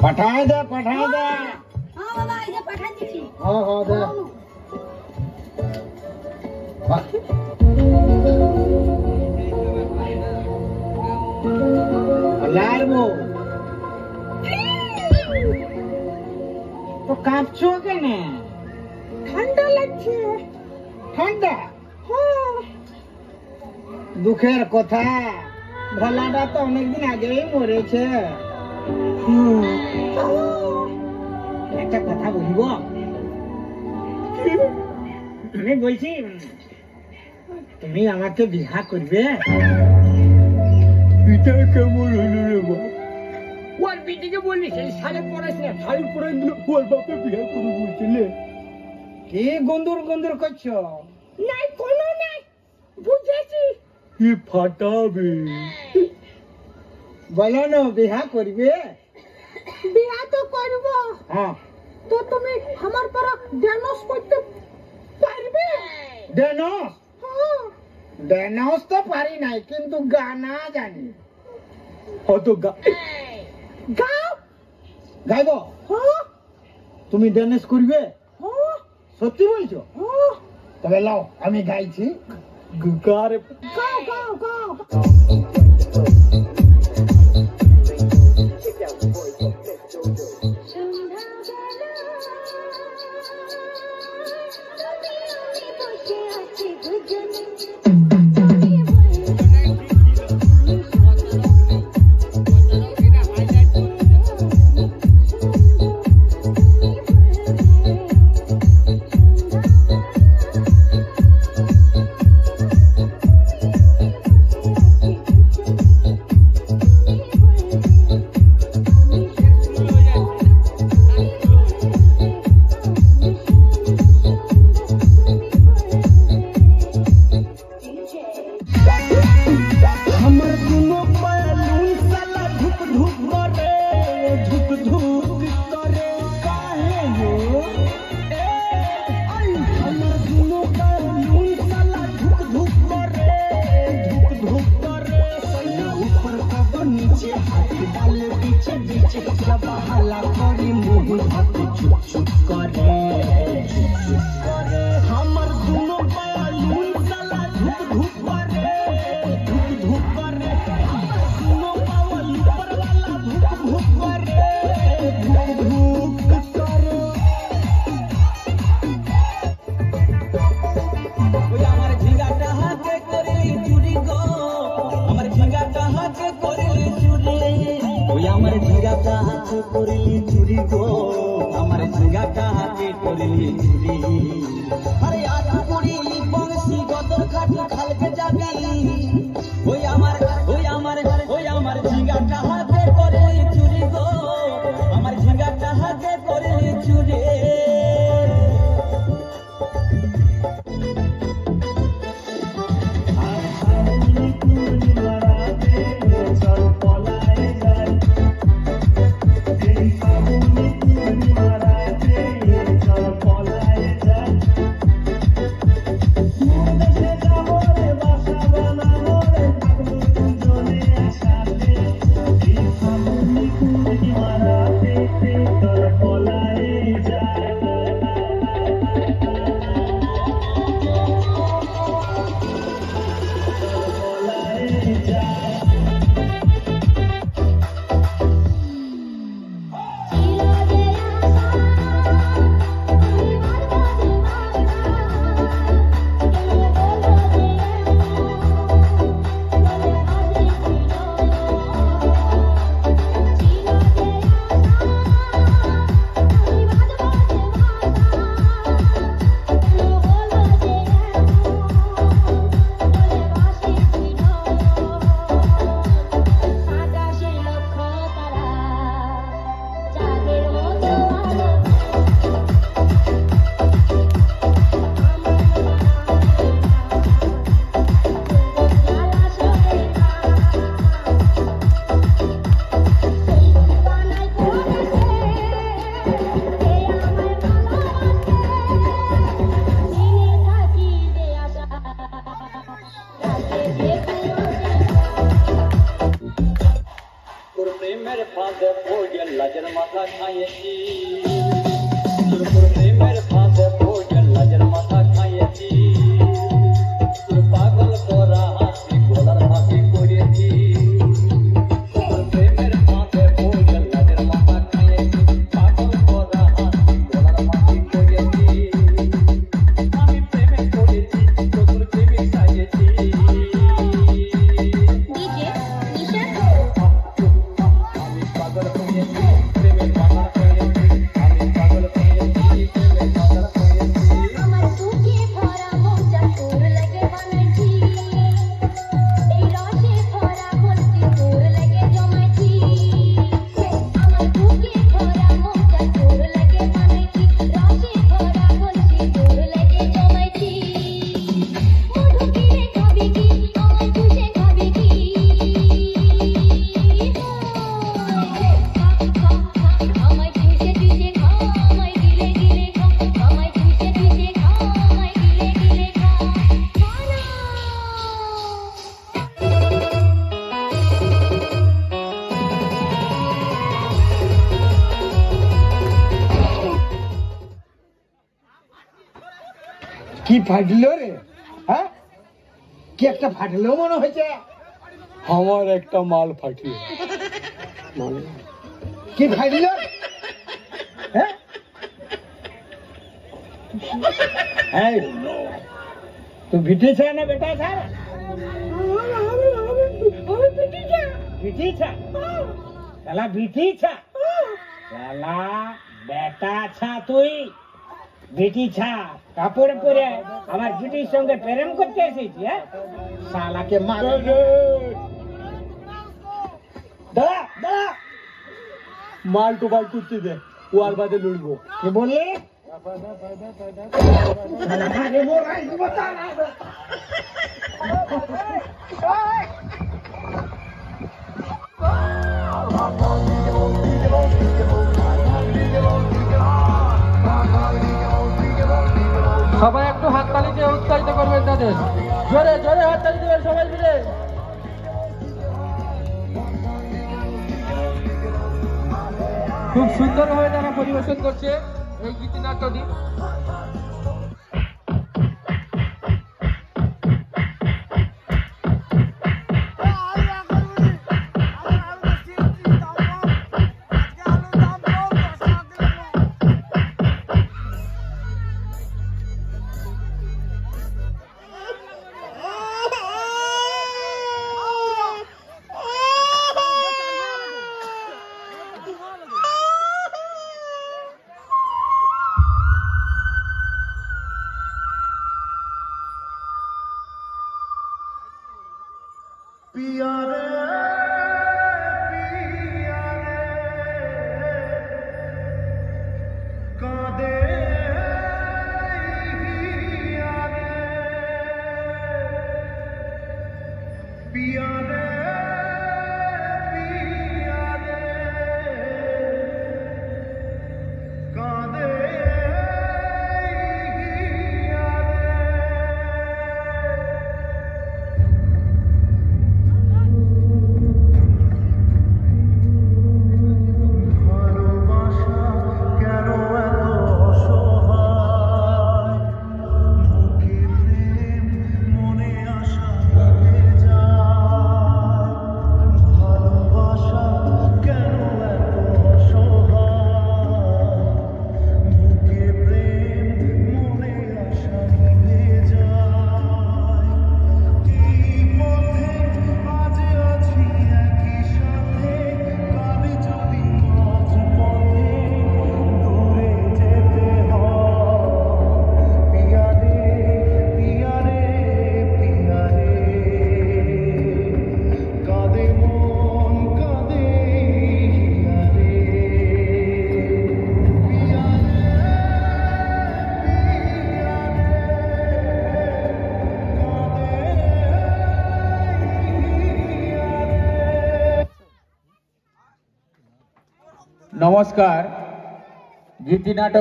पठाए दे पठाए दे। हां बाबा इधर पठा दीजिए। हां हां दे। अलार्मो तो काঁপছো কেন? ঠান্ডা লাগছে। ঠান্ডা? হ্যাঁ। দুঃখের কথা, ভোলাটা তো অনেকদিন আগেই মরেছে। একটা কথা বলবো? আমি বলছি তুমি আমাকে বিয়া করবে? এটা কেমন হলো রে বাবা? ওর বিটিকে বললি সেই সালে পড়াইছিলে, শাড়ি পরে দিল, ওর বাপে বিয়া করে বলছিলে। কি গন্দুর গন্দুর করছো? নাই কোনো নাই, বুঝেছি। কি ফাটাবে? বলো না বিয়া করবে? বিয়া তো করব। হ্যাঁ। তো তুমি আমার পরা ডান্স করতে পারবে? ডান্স? হ্যাঁ। ডান্স তো পারি নাই, কিন্তু গানা জানি। কত গাও। গাইব? হ্যাঁ। তুমি ডান্স করবে? হ্যাঁ। সত্যি বলছো? হ্যাঁ। তবে লাও আমি গাইছি। গাও গাও গাও। মাথা খাইয়েছি তোর প্রেমের ফাঁদে পড়ে লাজের মাথা খাইয়েছি তোর পাগল করা হাসি গোলার হাসি করেছি তোর প্রেমের ফাঁদে পড়ে লাজের মাথা খাইয়েছি পাগল করা হাসি গোলার হাসি করেছি আমি প্রেমে পড়েছি তোর প্রেমে সাইয়েছি কি ফাটলো রে? হ্যাঁ, কি একটা ফাটলো মনে হয়েছে। আমার একটা মাল ফাটিয়ে কি ফাটলো? হ্যাঁ, তুই ভিটি ছা না বেটা ছা? ভিটি ছা শালা, ভিটি ছা শালা, বেটা ছা তুই, বেটি ছা কাপড় পরে আমার বিটির সঙ্গে প্রেম করতে এসেছি। হ্যাঁ, শালাকে মার। দাঁড়া দাঁড়া, মাল তো বাল করতে দে, ও আর বাদে লড়বো। কি বললি? সবাই একটু হাততালি দিয়ে উৎসাহিত করবেন তাদের, জোরে জোরে হাততালি দেবেন সবাই মিলে। খুব সুন্দরভাবে তারা পরিবেশন করছে এই গীতিনাট্যটি। নমস্কার, গীতি নাটক